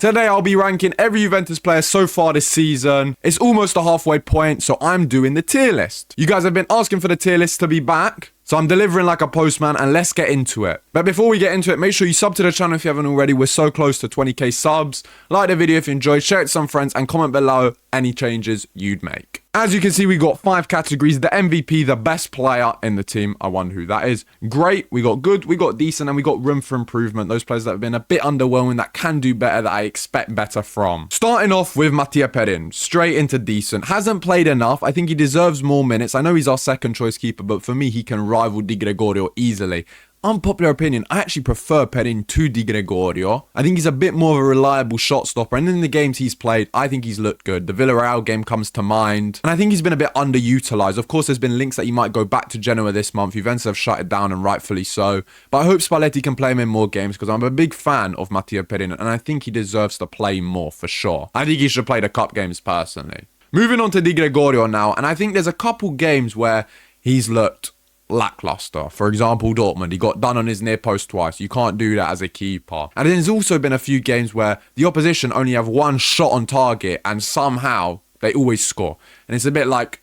Today I'll be ranking every Juventus player so far this season. It's almost the halfway point, so I'm doing the tier list. You guys have been asking for the tier list to be back, so I'm delivering like a postman, and let's get into it. But before we get into it, make sure you sub to the channel if you haven't already. We're so close to 20k subs. Like the video if you enjoyed, share it to some friends, and comment below any changes you'd make. As you can see, we got 5 categories. The MVP, the best player in the team. I wonder who that is. Great, we got good, we got decent, and we got room for improvement. Those players that have been a bit underwhelming, that can do better, that I expect better from. Starting off with Mattia Perin, straight into decent. Hasn't played enough. I think he deserves more minutes. I know he's our second choice keeper, but for me, he can rival Di Gregorio easily. Unpopular opinion, I actually prefer Perin to Di Gregorio. I think he's a bit more of a reliable shot stopper, and in the games he's played, I think he's looked good. The Villarreal game comes to mind, and I think he's been a bit underutilized. Of course, there's been links that he might go back to Genoa this month. Juventus have shut it down, and rightfully so. But I hope Spalletti can play him in more games, because I'm a big fan of Mattia Perin, and I think he deserves to play more, for sure. I think he should play the cup games, personally. Moving on to Di Gregorio now, and I think there's a couple games where he's looked lackluster. For example, Dortmund, he got done on his near post twice. You can't do that as a keeper. And there's also been a few games where the opposition only have one shot on target and somehow they always score. And it's a bit like,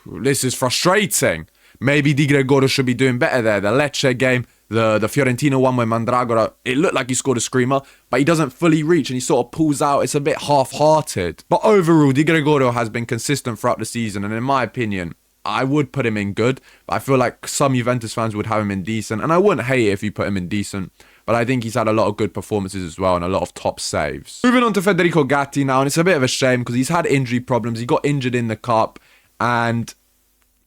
this is frustrating. Maybe Di Gregorio should be doing better there. The Lecce game, the Fiorentina one with Mandragora, it looked like he scored a screamer, but he doesn't fully reach and he sort of pulls out. It's a bit half-hearted. But overall, Di Gregorio has been consistent throughout the season, and in my opinion, I would put him in good, but I feel like some Juventus fans would have him in decent, and I wouldn't hate it if you put him in decent, but I think he's had a lot of good performances as well and a lot of top saves. Moving on to Federico Gatti now, and it's a bit of a shame because he's had injury problems. He got injured in the cup, and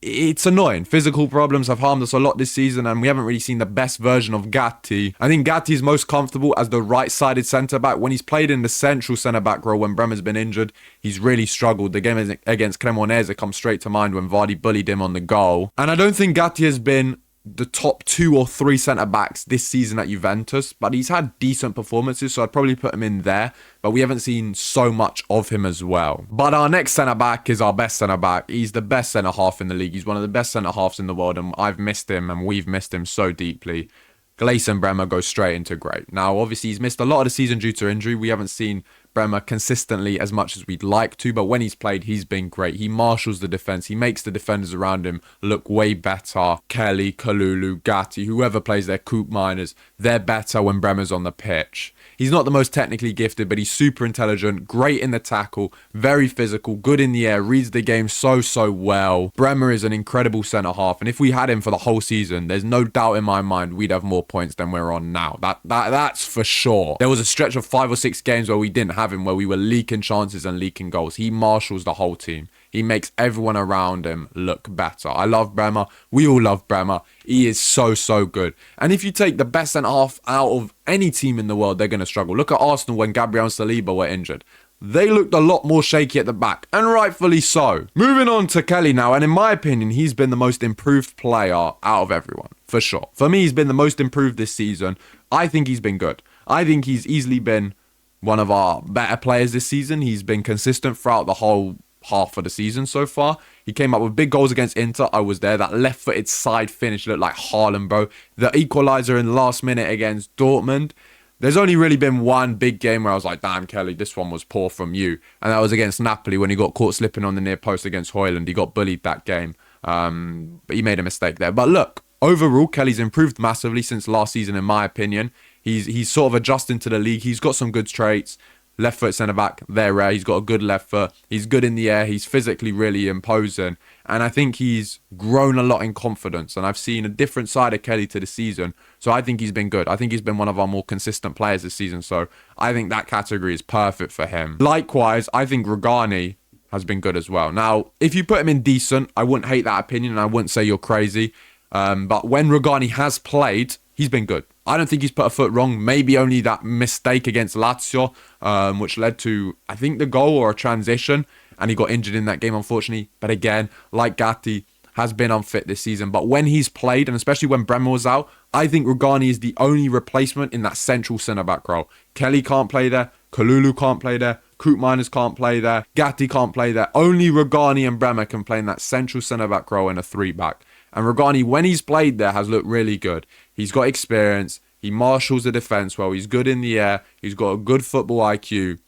it's annoying. Physical problems have harmed us a lot this season, and we haven't really seen the best version of Gatti. I think Gatti is most comfortable as the right-sided centre-back. When he's played in the central centre-back role when Bremer's been injured, he's really struggled. The game against Cremonese comes straight to mind when Vardy bullied him on the goal. And I don't think Gatti has been the top 2 or 3 centre-backs this season at Juventus, but he's had decent performances, so I'd probably put him in there, but we haven't seen so much of him as well. But our next centre-back is our best centre-back. He's the best centre-half in the league. He's one of the best centre-halves in the world, and I've missed him, and we've missed him so deeply. Gleison Bremer goes straight into great. Now, obviously, he's missed a lot of the season due to injury. We haven't seen Bremer consistently as much as we'd like to, but when he's played, he's been great. He marshals the defense. He makes the defenders around him look way better. Kelly, Kalulu, Gatti, whoever plays their Coop Miners, they're better when Bremer's on the pitch. He's not the most technically gifted, but he's super intelligent, great in the tackle, very physical, good in the air, reads the game so well. Bremer is an incredible centre-half, and if we had him for the whole season, there's no doubt in my mind we'd have more points than we're on now. That's for sure. There was a stretch of 5 or 6 games where we didn't have him, where we were leaking chances and leaking goals. He marshals the whole team. He makes everyone around him look better. I love Bremer. We all love Bremer. He is so good. And if you take the best centre-half out of any team in the world, they're going to struggle. Look at Arsenal when Gabriel and Saliba were injured. They looked a lot more shaky at the back, and rightfully so. Moving on to Kelly now, and in my opinion, he's been the most improved player out of everyone, for sure. For me, he's been the most improved this season. I think he's been good. I think he's easily been one of our better players this season. He's been consistent throughout the whole half of the season so far. He came up with big goals against Inter. I was there. That left-footed side finish looked like Haaland, bro. The equaliser in the last minute against Dortmund. There's only really been one big game where I was like, damn, Kelly, this one was poor from you. And that was against Napoli when he got caught slipping on the near post against Højlund. He got bullied that game. But he made a mistake there. But look, overall, Kelly's improved massively since last season, in my opinion. He's sort of adjusting to the league. He's got some good traits. Left foot centre back, they're rare. He's got a good left foot. He's good in the air. He's physically really imposing. And I think he's grown a lot in confidence. And I've seen a different side of Kelly to the season. So I think he's been good. I think he's been one of our more consistent players this season. So I think that category is perfect for him. Likewise, I think Rugani has been good as well. Now, if you put him in decent, I wouldn't hate that opinion and I wouldn't say you're crazy. But when Rugani has played, he's been good. I don't think he's put a foot wrong. Maybe only that mistake against Lazio, which led to, I think, the goal or a transition. And he got injured in that game, unfortunately. But again, like Gatti, has been unfit this season. But when he's played, and especially when Bremer was out, I think Rugani is the only replacement in that central centre-back role. Kelly can't play there. Kalulu can't play there. Coop Miners can't play there. Gatti can't play there. Only Rugani and Bremer can play in that central centre-back role in a 3-back. And Rugani, when he's played there, has looked really good. He's got experience. He marshals the defense well. He's good in the air. He's got a good football IQ.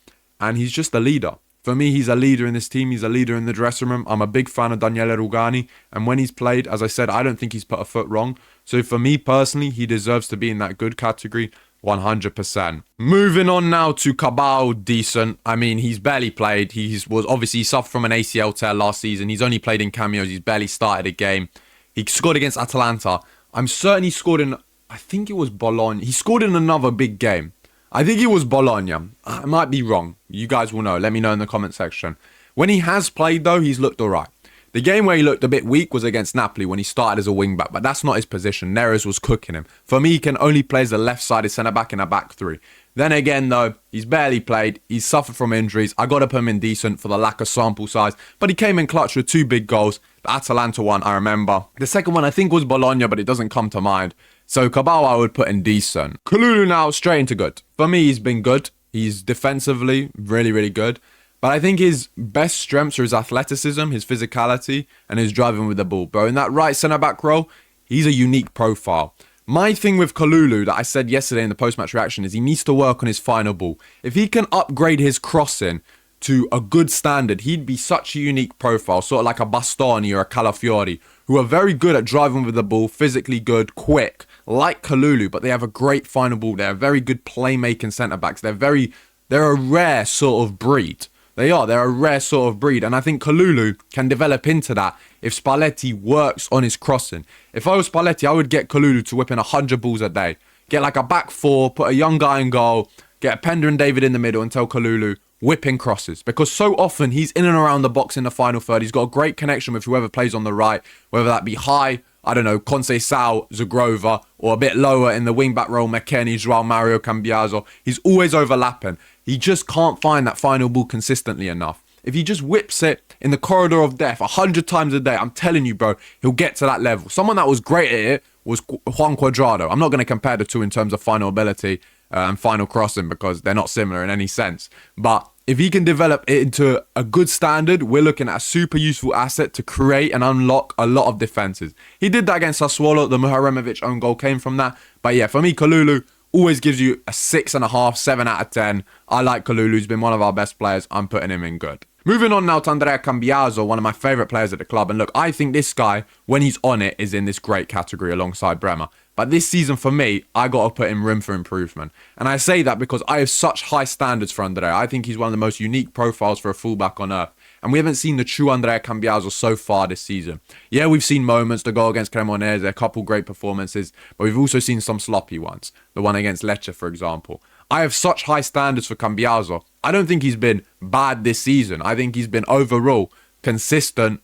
And he's just a leader. For me, he's a leader in this team. He's a leader in the dressing room. I'm a big fan of Daniele Rugani. And when he's played, as I said, I don't think he's put a foot wrong. So for me personally, he deserves to be in that good category 100%. Moving on now to Cabal, decent. I mean, he's barely played. He suffered from an ACL tear last season. He's only played in cameos. He's barely started a game. He scored against Atalanta. I'm certain he scored in, I think it was Bologna. He scored in another big game. I think it was Bologna. I might be wrong. You guys will know. Let me know in the comment section. When he has played, though, he's looked all right. The game where he looked a bit weak was against Napoli when he started as a wing-back, but that's not his position. Neres was cooking him. For me, he can only play as a left-sided centre-back in a back three. Then again, though, he's barely played. He's suffered from injuries. I got to put him in decent for the lack of sample size, but he came in clutch with 2 big goals. The Atalanta one, I remember. The second one, I think, was Bologna, but it doesn't come to mind. So Cabal, I would put in decent. Kalulu now, straight into good. For me, he's been good. He's defensively really, really good. But I think his best strengths are his athleticism, his physicality, and his driving with the ball. Bro, in that right centre-back role, he's a unique profile. My thing with Kalulu that I said yesterday in the post-match reaction is he needs to work on his final ball. If he can upgrade his crossing to a good standard, he'd be such a unique profile, sort of like a Bastoni or a Calafiori, who are very good at driving with the ball, physically good, quick, like Kalulu, but they have a great final ball. They're very good playmaking centre-backs. They're a rare sort of breed. They're a rare sort of breed. And I think Kalulu can develop into that if Spalletti works on his crossing. If I was Spalletti, I would get Kalulu to whip in 100 balls a day. Get like a back four, put a young guy in goal, get Pender and David in the middle and tell Kalulu, whipping crosses. Because so often he's in and around the box in the final third. He's got a great connection with whoever plays on the right, whether that be high, I don't know, Conceição, Zagrova, or a bit lower in the wing-back role, McKennie, João Mario, Cambiaso. He's always overlapping. He just can't find that final ball consistently enough. If he just whips it in the corridor of death 100 times a day, I'm telling you, bro, he'll get to that level. Someone that was great at it was Juan Cuadrado. I'm not going to compare the two in terms of final ability and final crossing because they're not similar in any sense. But if he can develop it into a good standard, we're looking at a super useful asset to create and unlock a lot of defenses. He did that against Sassuolo. The Muharemovic own goal came from that. But yeah, for me, Kalulu always gives you a 6.5, 7 out of 10. I like Kalulu. He's been one of our best players. I'm putting him in good. Moving on now to Andrea Cambiaso, one of my favourite players at the club. And look, I think this guy, when he's on it, is in this great category alongside Bremer. But this season, for me, I got to put in room for improvement. And I say that because I have such high standards for Andrea. I think he's one of the most unique profiles for a fullback on earth. And we haven't seen the true Andrea Cambiaso so far this season. Yeah, we've seen moments, the goal against Cremonese, a couple great performances, but we've also seen some sloppy ones. The one against Lecce, for example. I have such high standards for Cambiaso. I don't think he's been bad this season. I think he's been overall consistent.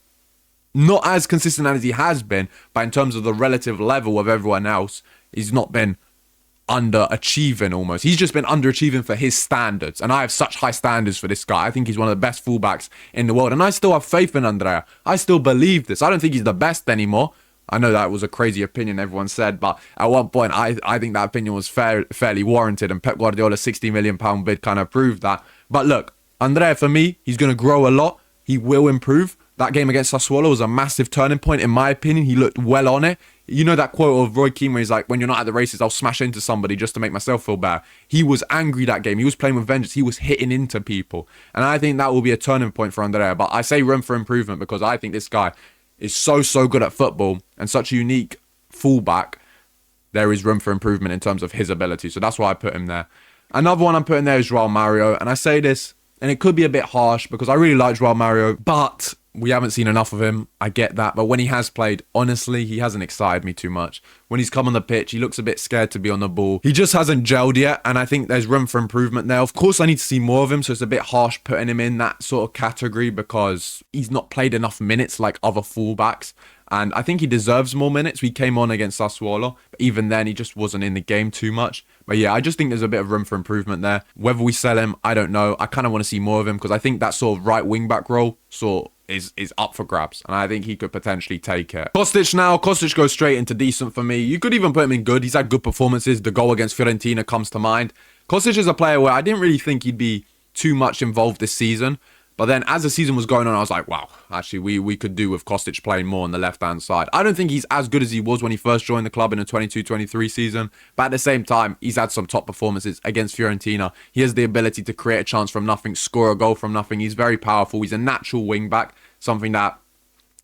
Not as consistent as he has been, but in terms of the relative level of everyone else, he's not been underachieving almost. He's just been underachieving for his standards. And I have such high standards for this guy. I think he's one of the best fullbacks in the world. And I still have faith in Andrea. I still believe this. I don't think he's the best anymore. I know that was a crazy opinion everyone said, but at one point I think that opinion was fairly warranted, and Pep Guardiola's £60 million bid kind of proved that. But look, Andrea, for me, he's going to grow a lot. He will improve. That game against Sassuolo was a massive turning point, in my opinion. He looked well on it. You know that quote of Roy Keane where he's like, when you're not at the races, I'll smash into somebody just to make myself feel better. He was angry that game. He was playing with vengeance. He was hitting into people. And I think that will be a turning point for Andrea. But I say room for improvement because I think this guy is so good at football and such a unique fullback. There is room for improvement in terms of his ability. So that's why I put him there. Another one I'm putting there is João Mario. And I say this, and it could be a bit harsh because I really like João Mario, but we haven't seen enough of him. I get that. But when he has played, honestly, he hasn't excited me too much. When he's come on the pitch, he looks a bit scared to be on the ball. He just hasn't gelled yet. And I think there's room for improvement there. Of course, I need to see more of him. So it's a bit harsh putting him in that sort of category because he's not played enough minutes like other fullbacks. And I think he deserves more minutes. We came on against Sassuolo, but even then he just wasn't in the game too much. But yeah, I just think there's a bit of room for improvement there. Whether we sell him, I don't know. I kind of want to see more of him because I think that sort of right wing back role is up for grabs. And I think he could potentially take it. Kostic now. Kostic goes straight into decent for me. You could even put him in good. He's had good performances. The goal against Fiorentina comes to mind. Kostic is a player where I didn't really think he'd be too much involved this season. But then as the season was going on, I was like, wow, actually, we could do with Kostic playing more on the left-hand side. I don't think he's as good as he was when he first joined the club in the 22-23 season. But at the same time, he's had some top performances against Fiorentina. He has the ability to create a chance from nothing, score a goal from nothing. He's very powerful. He's a natural wing-back, something that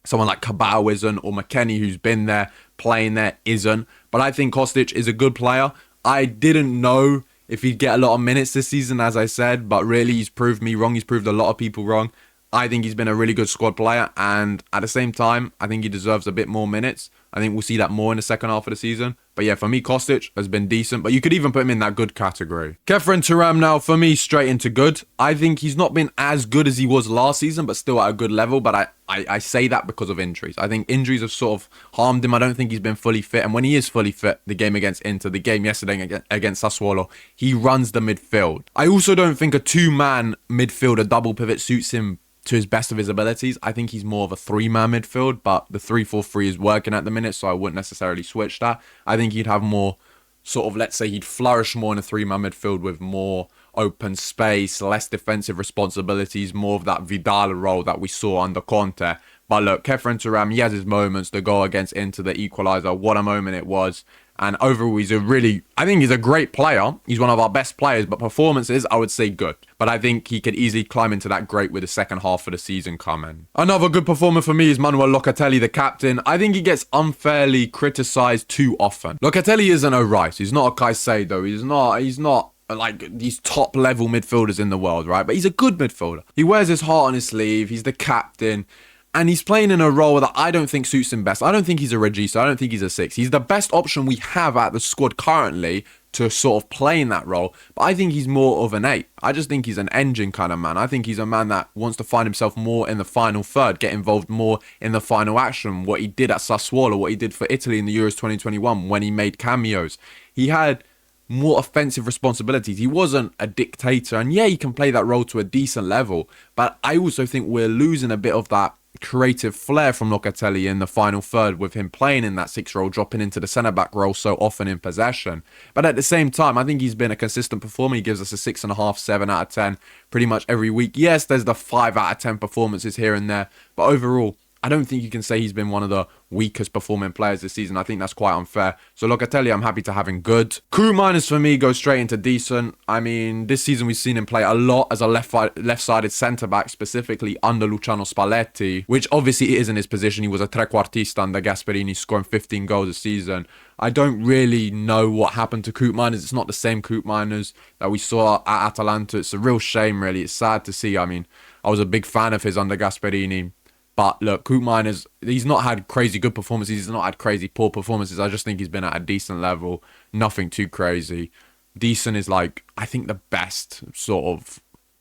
someone like Cabao isn't, or McKennie, who's been there, playing there, isn't. But I think Kostic is a good player. I didn't know if he'd get a lot of minutes this season, as I said, but really he's proved me wrong. He's proved a lot of people wrong. I think he's been a really good squad player, and at the same time, I think he deserves a bit more minutes. I think we'll see that more in the second half of the season. But yeah, for me, Kostic has been decent, but you could even put him in that good category. Kefren Turam now, for me, straight into good. I think he's not been as good as he was last season, but still at a good level. But I say that because of injuries. I think injuries have sort of harmed him. I don't think he's been fully fit. And when he is fully fit, the game against Inter, the game yesterday against Sassuolo, he runs the midfield. I also don't think a two-man midfield, a double pivot, suits him to his best of his abilities. I think he's more of a three-man midfield, but the 3-4-3 is working at the minute, so I wouldn't necessarily switch that. I think he'd have more sort of, let's say he'd flourish more in a three-man midfield with more open space, less defensive responsibilities, more of that Vidal role that we saw under Conte. But look, Kefren Turam, he has his moments. The goal against Inter, the equaliser, what a moment it was. And overall, I think he's a great player. He's one of our best players, but performances, I would say good. But I think he could easily climb into that great with the second half of the season coming. Another good performer for me is Manuel Locatelli, the captain. I think he gets unfairly criticised too often. Locatelli isn't a Rice. He's not a Caicedo. He's not like these top level midfielders in the world, right? But he's a good midfielder. He wears his heart on his sleeve. He's the captain. And he's playing in a role that I don't think suits him best. I don't think he's a Regista. I don't think he's a 6. He's the best option we have at the squad currently to sort of play in that role. But I think he's more of an 8. I just think he's an engine kind of man. I think he's a man that wants to find himself more in the final third, get involved more in the final action. What he did at Sassuolo, what he did for Italy in the Euros 2021 when he made cameos. He had more offensive responsibilities. He wasn't a dictator. And yeah, he can play that role to a decent level. But I also think we're losing a bit of that creative flair from Locatelli in the final third, with him playing in that 6 role, dropping into the centre-back role so often in possession. But at the same time, I think he's been a consistent performer. He gives us a 6.5, 7 out of 10 pretty much every week. Yes, there's the 5 out of 10 performances here and there, but overall, I don't think you can say he's been one of the weakest performing players this season. I think that's quite unfair. So Locatelli, I'm happy to have him good. Crew minus for me goes straight into decent. I mean, this season we've seen him play a lot as a left-sided centre-back, specifically under Luciano Spalletti, which obviously isn't his position. He was a trequartista under Gasperini, scoring 15 goals a season. I don't really know what happened to Coop Miners. It's not the same Coop Miners that we saw at Atalanta. It's a real shame, really. It's sad to see. I mean, I was a big fan of his under Gasperini. But look, Coop Miners, he's not had crazy good performances. He's not had crazy poor performances. I just think he's been at a decent level. Nothing too crazy. Decent is like, I think, the best sort of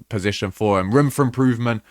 position for him. Room for improvement.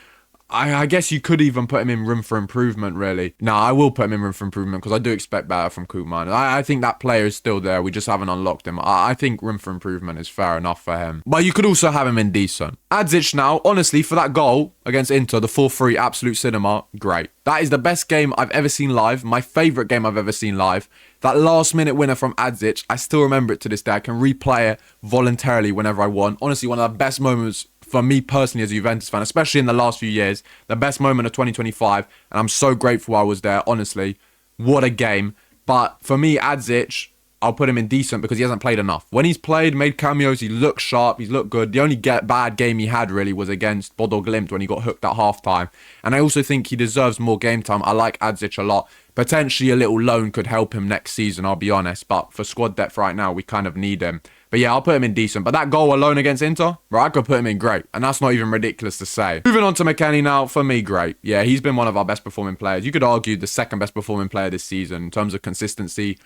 I guess you could even put him in room for improvement, really. No, I will put him in room for improvement because I do expect better from Coop Miners. I think that player is still there. We just haven't unlocked him. I think room for improvement is fair enough for him. But you could also have him in decent. Adzic now, honestly, for that goal against Inter, the 4-3 absolute cinema, great. That is the best game I've ever seen live. My favourite game I've ever seen live. That last minute winner from Adzic, I still remember it to this day. I can replay it voluntarily whenever I want. Honestly, one of the best moments for me personally as a Juventus fan, especially in the last few years, the best moment of 2025, and I'm so grateful I was there, honestly. What a game. But for me, Adzic, I'll put him in decent because he hasn't played enough. When he's played, made cameos, he looked sharp, he's looked good. The only bad game he had, really, was against Bodo Glimt when he got hooked at half-time. And I also think he deserves more game time. I like Adzic a lot. Potentially a little loan could help him next season, I'll be honest. But for squad depth right now, we kind of need him. But yeah, I'll put him in decent. But that goal alone against Inter, right, I could put him in great. And that's not even ridiculous to say. Moving on to McKennie now, for me, great. Yeah, he's been one of our best performing players. You could argue the second best performing player this season in terms of consistency.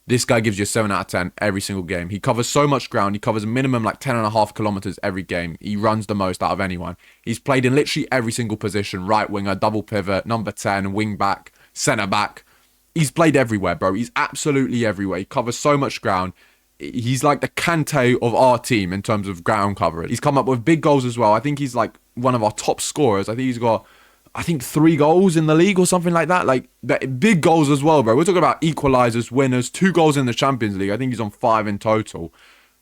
This guy gives you a 7 out of 10 every single game. He covers so much ground. He covers a minimum like 10.5 kilometers every game. He runs the most out of anyone. He's played in literally every single position. Right winger, double pivot, number 10, wing back, centre back. He's played everywhere, bro. He's absolutely everywhere. He covers so much ground. He's like the Kante of our team in terms of ground coverage. He's come up with big goals as well. I think he's like one of our top scorers. I think he's got 3 goals in the league or something like that. Like, big goals as well, bro. We're talking about equalisers, winners, 2 goals in the Champions League. I think he's on 5 in total.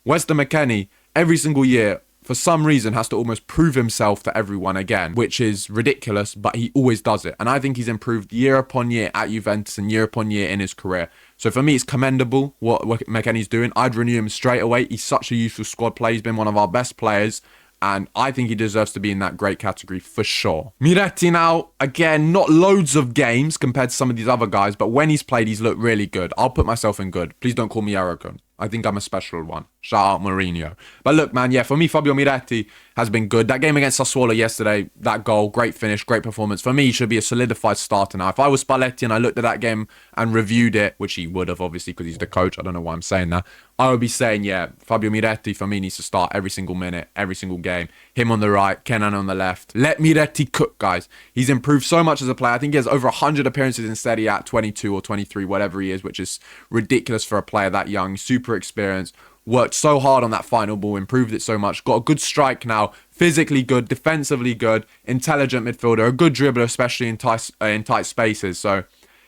Weston McKennie, every single year, for some reason, has to almost prove himself to everyone again, which is ridiculous, but he always does it. And I think he's improved year upon year at Juventus and year upon year in his career. So for me, it's commendable what McKennie's doing. I'd renew him straight away. He's such a useful squad player. He's been one of our best players. And I think he deserves to be in that great category for sure. Miretti now, again, not loads of games compared to some of these other guys, but when he's played, he's looked really good. I'll put myself in good. Please don't call me arrogant. I think I'm a special one. Shout out Mourinho. But look, man, yeah, for me, Fabio Miretti has been good. That game against Sassuolo yesterday, that goal, great finish, great performance. For me, he should be a solidified starter now. If I was Spalletti and I looked at that game and reviewed it, which he would have, obviously, because he's the coach. I don't know why I'm saying that. I would be saying, yeah, Fabio Miretti, for me, needs to start every single minute, every single game. Him on the right, Kenan on the left. Let Miretti cook, guys. He's improved so much as a player. I think he has over 100 appearances in Serie A at 22 or 23, whatever he is, which is ridiculous for a player that young, super experienced. Worked so hard on that final ball, improved it so much. Got a good strike now, physically good, defensively good, intelligent midfielder, a good dribbler, especially in tight spaces. So,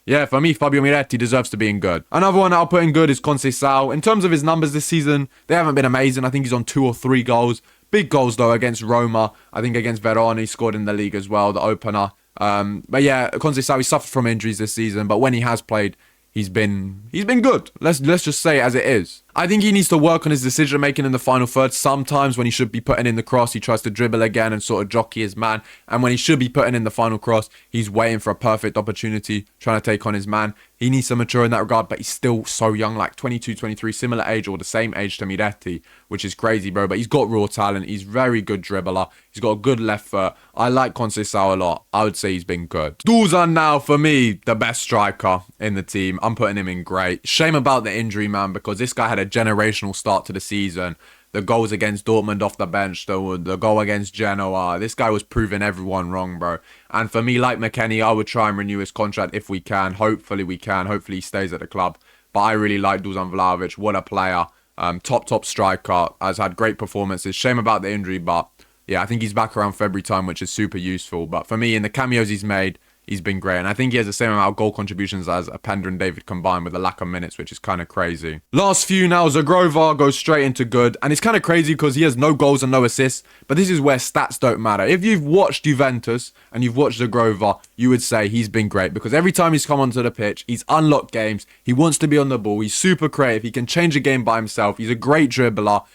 yeah, for me, Fabio Miretti deserves to be in good. Another one I'll put in good is Conceição. In terms of his numbers this season, they haven't been amazing. I think he's on 2 or 3 goals. Big goals, though, against Roma. I think against Verona, he scored in the league as well, the opener. But yeah, Conceição, he suffered from injuries this season, but when he has played, he's been good. Let's just say it as it is. I think he needs to work on his decision making in the final third. Sometimes when he should be putting in the cross, he tries to dribble again and sort of jockey his man. And when he should be putting in the final cross, he's waiting for a perfect opportunity, trying to take on his man. He needs to mature in that regard, but he's still so young, like 22, 23, similar age or the same age to Miretti, which is crazy, bro. But he's got raw talent. He's very good dribbler. He's got a good left foot. I like Conceição a lot. I would say he's been good. Dusan now, for me, the best striker in the team. I'm putting him in great. Shame about the injury, man, because this guy had a generational start to the season. The goals against Dortmund off the bench, the goal against Genoa. This guy was proving everyone wrong, bro. And for me, like McKennie, I would try and renew his contract if we can. Hopefully we can. Hopefully he stays at the club. But I really like Dusan Vlahovic. What a player. Top striker. Has had great performances. Shame about the injury, but yeah, I think he's back around February time, which is super useful. But for me, in the cameos he's made, he's been great. And I think he has the same amount of goal contributions as Openda and David combined with a lack of minutes, which is kind of crazy. Last few now, Zagrova goes straight into good. And it's kind of crazy because he has no goals and no assists. But this is where stats don't matter. If you've watched Juventus and you've watched Zagrova, you would say he's been great. Because every time he's come onto the pitch, he's unlocked games. He wants to be on the ball. He's super creative. He can change a game by himself. He's a great dribbler.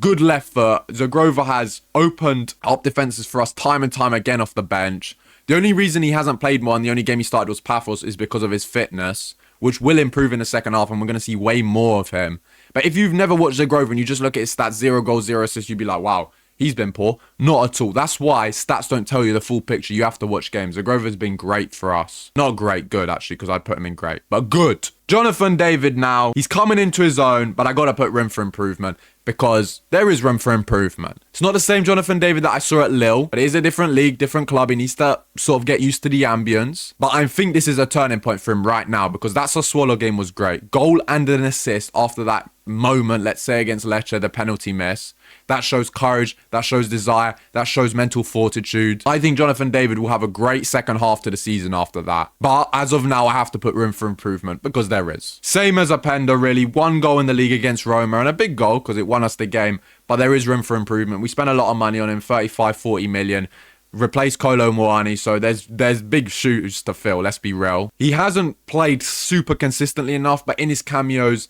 Good left foot. Zagrova has opened up defenses for us time and time again off the bench. The only reason he hasn't played more and the only game he started was Paphos is because of his fitness, which will improve in the second half and we're going to see way more of him. But if you've never watched Zagrova and you just look at his stats, 0 goals, 0 assists, you'd be like, wow, he's been poor. Not at all. That's why stats don't tell you the full picture. You have to watch games. Zagrova's been great for us. Not great, good actually, because I'd put him in great, but good. Jonathan David now, he's coming into his own, but I got to put room for improvement because there is room for improvement. It's not the same Jonathan David that I saw at Lille, but it is a different league, different club. He needs to sort of get used to the ambience. But I think this is a turning point for him right now because that Sassuolo game was great. Goal and an assist after that moment, let's say against Lecce, the penalty miss. That shows courage, that shows desire, that shows mental fortitude. I think Jonathan David will have a great second half to the season after that. But as of now, I have to put room for improvement because there is. Same as Openda, really. 1 goal in the league against Roma and a big goal because it won us the game. But there is room for improvement. We spent a lot of money on him, 35, 40 million. Replace Kolo Muani, so there's big shoes to fill, let's be real. He hasn't played super consistently enough, but in his cameos,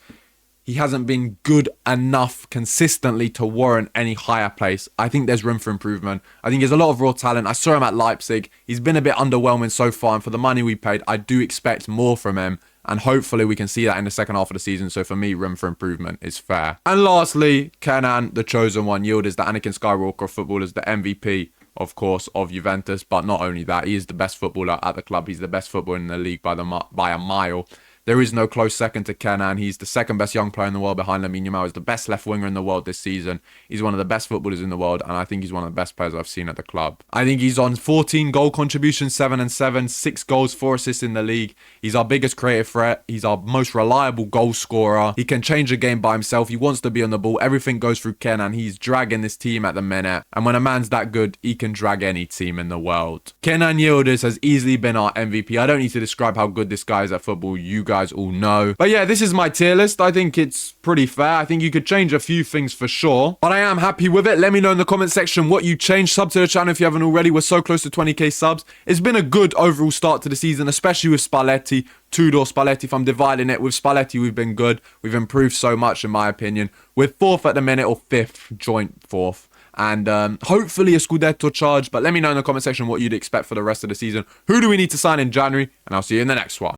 he hasn't been good enough consistently to warrant any higher place. I think there's room for improvement. I think he has a lot of raw talent. I saw him at Leipzig. He's been a bit underwhelming so far, and for the money we paid, I do expect more from him. And hopefully we can see that in the second half of the season. So for me, room for improvement is fair. And lastly, Kenan, the chosen one, Yildiz, the Anakin Skywalker of footballers, the MVP, of course, of Juventus. But not only that, he is the best footballer at the club. He's the best footballer in the league by a mile. There is no close second to Kenan. He's the second best young player in the world behind Lamine Yamal. He's the best left winger in the world this season. He's one of the best footballers in the world, and I think he's one of the best players I've seen at the club. I think he's on 14 goal contributions, 7 and 7, 6 goals, 4 assists in the league. He's our biggest creative threat. He's our most reliable goal scorer. He can change a game by himself. He wants to be on the ball. Everything goes through Kenan. He's dragging this team at the minute. And when a man's that good, he can drag any team in the world. Kenan Yildiz has easily been our MVP. I don't need to describe how good this guy is at football. You guys guys all know. But yeah, this is my tier list. I think it's pretty fair. I think you could change a few things for sure, but I am happy with it. Let me know in the comment section what you changed. Sub to the channel if you haven't already. We're so close to 20k subs. It's been a good overall start to the season, especially with Spalletti. Tudor, Spalletti. If I'm dividing it with Spalletti, we've been good. We've improved so much in my opinion. We're 4th at the minute, or 5th, joint 4th. And hopefully a Scudetto charge. But let me know in the comment section what you'd expect for the rest of the season. Who do we need to sign in January? And I'll see you in the next one.